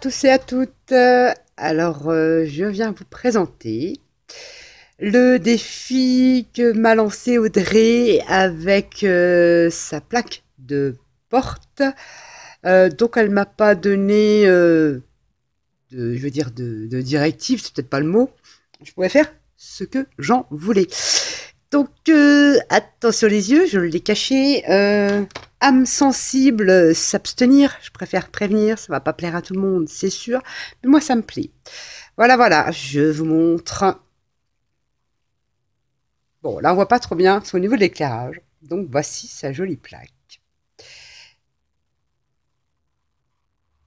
tous et à toutes. Je viens vous présenter le défi que m'a lancé Audrey avec sa plaque de porte. Donc, elle m'a pas donné, je veux dire, de directive, c'est peut-être pas le mot. Je pouvais faire ce que j'en voulais. Donc, attention les yeux, je l'ai caché. Âme sensible, s'abstenir. Je préfère prévenir, ça va pas plaire à tout le monde, c'est sûr. Mais moi, ça me plaît. Voilà, voilà, je vous montre. Bon, là, on voit pas trop bien, c'est au niveau de l'éclairage. Donc, voici sa jolie plaque.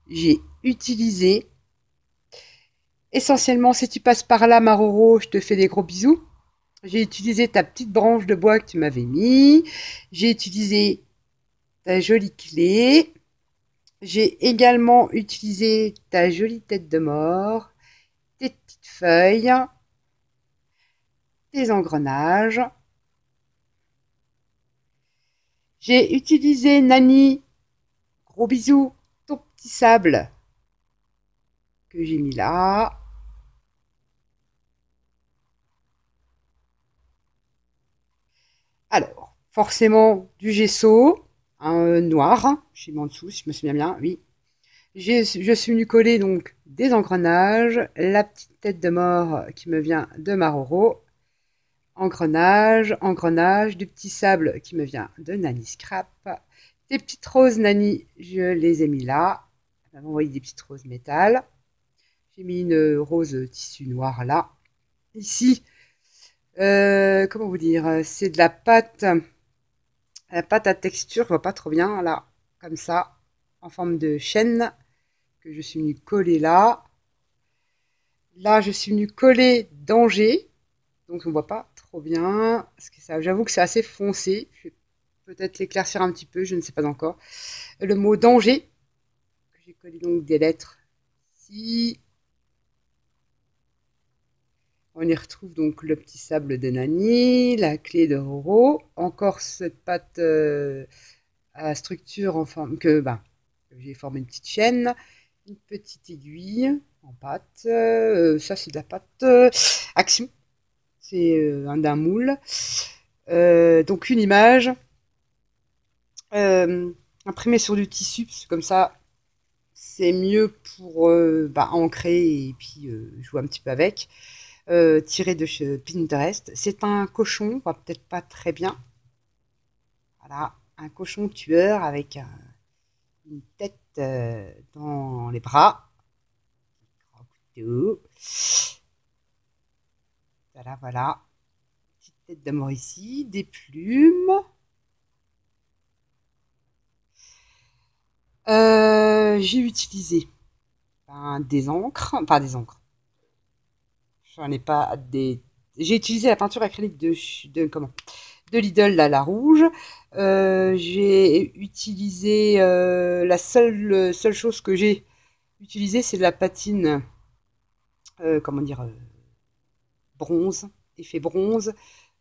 J'ai utilisé, essentiellement, si tu passes par là, Maroro, je te fais des gros bisous. J'ai utilisé ta petite branche de bois que tu m'avais mis. J'ai utilisé ta jolie clé. J'ai également utilisé ta jolie tête de mort, tes petites feuilles, tes engrenages. J'ai utilisé Nani, gros bisous, ton petit sable que j'ai mis là. Alors, forcément du gesso, un noir, j'ai mis en dessous si je me souviens bien, oui. Je suis venu coller donc des engrenages, la petite tête de mort qui me vient de Maroro, engrenage, du petit sable qui me vient de Nani Scrap, des petites roses Nani, je les ai mis là, elle m'a envoyé des petites roses métal, j'ai mis une rose tissu noir là, ici, comment vous dire, c'est de la pâte à texture, je vois pas trop bien là, comme ça, en forme de chaîne, que je suis venue coller là. Là, je suis venue coller danger, donc on voit pas trop bien. Parce que ça, j'avoue que c'est assez foncé. Je vais peut-être l'éclaircir un petit peu, je ne sais pas encore. Le mot danger, que j'ai collé donc des lettres ici. On y retrouve donc le petit sable de Nani, la clé de Roro, encore cette pâte à structure en forme que j'ai formé une petite chaîne, une petite aiguille en pâte. Ça c'est de la pâte Action, c'est d'un moule. Donc une image imprimée sur du tissu, parce que comme ça c'est mieux pour ancrer et puis jouer un petit peu avec. Tiré de chez Pinterest. C'est un cochon, on voit peut-être pas très bien. Voilà, un cochon tueur avec une tête dans les bras. Voilà, voilà. Petite tête d'amour ici, des plumes. J'ai utilisé des encres, enfin des encres. J'en ai pas des. J'ai utilisé la peinture acrylique de Lidl, là, la rouge. J'ai utilisé la seule chose que j'ai utilisée, c'est de la patine, comment dire, bronze, effet bronze,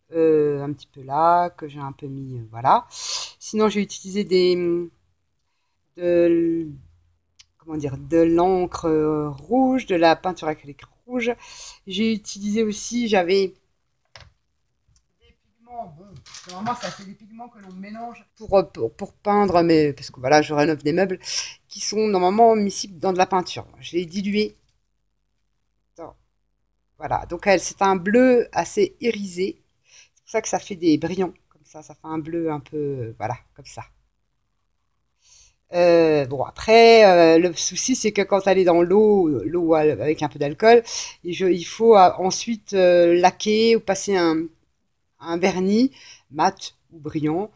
un petit peu là, que j'ai un peu mis, voilà. Sinon, j'ai utilisé de, comment dire, de l'encre rouge, de la peinture acrylique rouge. J'ai utilisé aussi, j'avais des pigments, bon, normalement ça c'est des pigments que l'on mélange pour peindre, mais parce que voilà, je rénove des meubles qui sont normalement miscibles dans de la peinture. Je l'ai dilué. Voilà, donc c'est un bleu assez irisé. C'est pour ça que ça fait des brillants, comme ça fait un bleu un peu, voilà, comme ça. Bon après, le souci c'est que quand elle est dans l'eau avec un peu d'alcool, il faut ensuite laquer ou passer un vernis mat ou brillant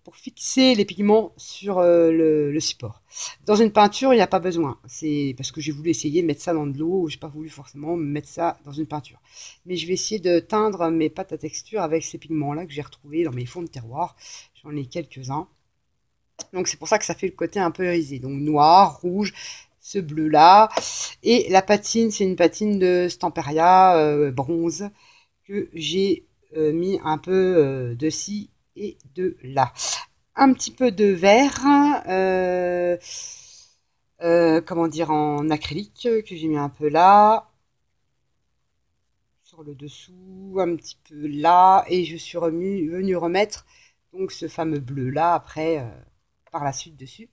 pour fixer les pigments sur le support. Dans une peinture, il n'y a pas besoin. C'est parce que j'ai voulu essayer de mettre ça dans de l'eau, j'ai pas voulu forcément mettre ça dans une peinture. Mais je vais essayer de teindre mes pâtes à texture avec ces pigments-là que j'ai retrouvés dans mes fonds de tiroir. J'en ai quelques-uns. Donc c'est pour ça que ça fait le côté un peu irisé. Donc noir, rouge, ce bleu-là. Et la patine, c'est une patine de Stamperia bronze que j'ai mis un peu de ci et de là. Un petit peu de vert, comment dire, en acrylique, que j'ai mis un peu là, sur le dessous, un petit peu là, et je suis venue remettre donc ce fameux bleu là après, par la suite dessus.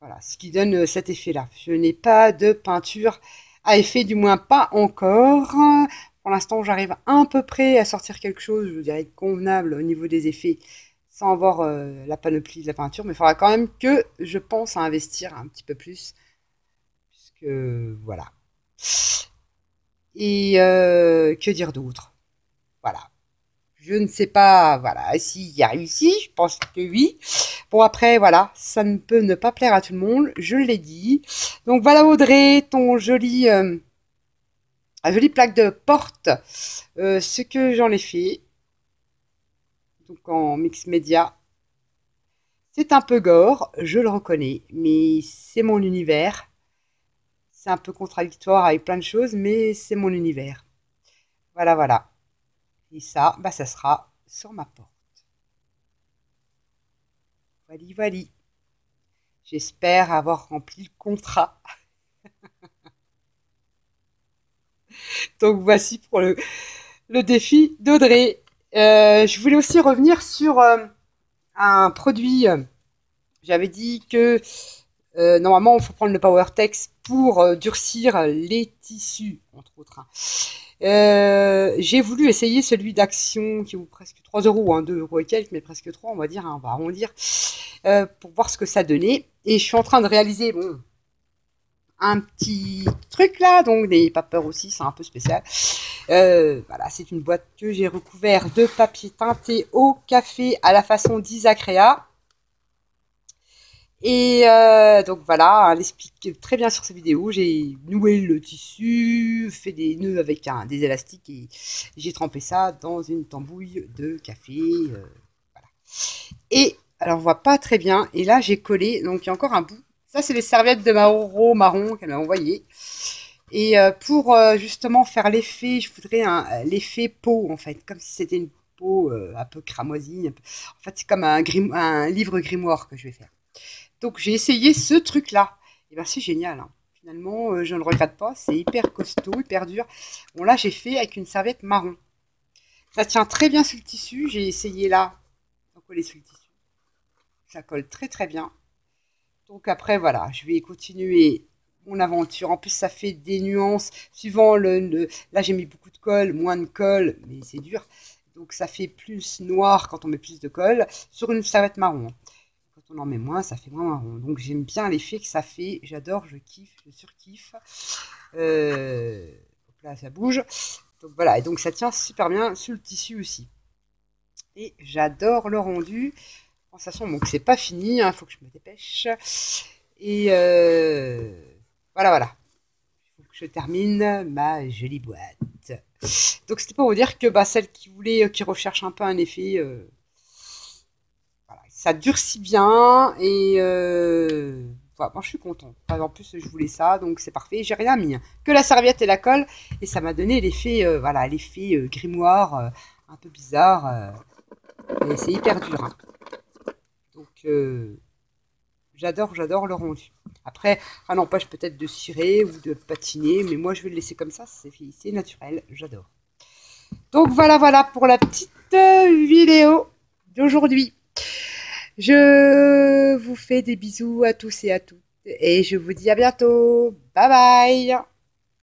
Voilà, ce qui donne cet effet-là. Je n'ai pas de peinture à effet, du moins pas encore. Pour l'instant, j'arrive à peu près à sortir quelque chose, je dirais, convenable au niveau des effets, sans avoir la panoplie de la peinture. Mais il faudra quand même que je pense à investir un petit peu plus, puisque voilà. Et que dire d'autre? Voilà. Je ne sais pas, voilà, s'il y a réussi, je pense que oui. Bon, après, voilà, ça ne peut ne pas plaire à tout le monde, je l'ai dit. Donc voilà, Audrey, ton jolie plaque de porte, ce que j'en ai fait, donc en mix média. C'est un peu gore, je le reconnais, mais c'est mon univers. C'est un peu contradictoire avec plein de choses, mais c'est mon univers. Voilà, voilà. Et ça, bah, ça sera sur ma porte. Voilà, voilà. J'espère avoir rempli le contrat. Donc voici pour le défi d'Audrey. Je voulais aussi revenir sur un produit. J'avais dit que normalement, il faut prendre le PowerTex pour durcir les tissus, entre autres. Hein. J'ai voulu essayer celui d'Action qui vaut presque 3 euros, hein, 2 euros et quelques, mais presque 3, on va dire, hein, on va arrondir, pour voir ce que ça donnait. Et je suis en train de réaliser, bon, un petit truc là, donc des papeurs aussi, c'est un peu spécial. Voilà, c'est une boîte que j'ai recouvert de papier teinté au café à la façon d'Isacrea. Et donc voilà, elle explique très bien sur cette vidéo. J'ai noué le tissu, fait des nœuds avec des élastiques et j'ai trempé ça dans une tambouille de café. Voilà. Et alors on voit pas très bien. Et là j'ai collé, donc il y a encore un bout. Ça c'est les serviettes de Mauro marron qu'elle m'a envoyé. Et pour justement faire l'effet, je voudrais l'effet peau en fait, comme si c'était une peau un peu cramoisie. En fait c'est comme un livre grimoire que je vais faire. Donc j'ai essayé ce truc-là. Et ben c'est génial. Hein. Finalement, je ne le regrette pas. C'est hyper costaud, hyper dur. Bon là, j'ai fait avec une serviette marron. Ça tient très bien sur le tissu. J'ai essayé là, de coller sur le tissu. Ça colle très très bien. Donc après, voilà, je vais continuer mon aventure. En plus, ça fait des nuances suivant Là, j'ai mis beaucoup de colle, moins de colle, mais c'est dur. Donc ça fait plus noir quand on met plus de colle sur une serviette marron. Quand on en met moins, ça fait moins marron. Donc j'aime bien l'effet que ça fait. J'adore, je kiffe, je surkiffe. Là, ça bouge. Donc voilà, et donc ça tient super bien sur le tissu aussi. Et j'adore le rendu. En sachant bon, que c'est pas fini, il faut que je me dépêche. Et voilà, voilà. Il faut que je termine ma jolie boîte. Donc c'était pour vous dire que bah, celle qui recherche un peu un effet... voilà, ça durcit bien et voilà, moi je suis contente. En plus je voulais ça, donc c'est parfait. J'ai rien mis, hein. Que la serviette et la colle et ça m'a donné l'effet voilà, l'effet grimoire un peu bizarre. Et c'est hyper dur. Hein. Donc j'adore le rendu. Après, ça n'empêche peut-être de cirer ou de patiner, mais moi je vais le laisser comme ça, c'est naturel, j'adore. Donc voilà, voilà pour la petite vidéo d'aujourd'hui. Je vous fais des bisous à tous et à toutes. Et je vous dis à bientôt. Bye bye.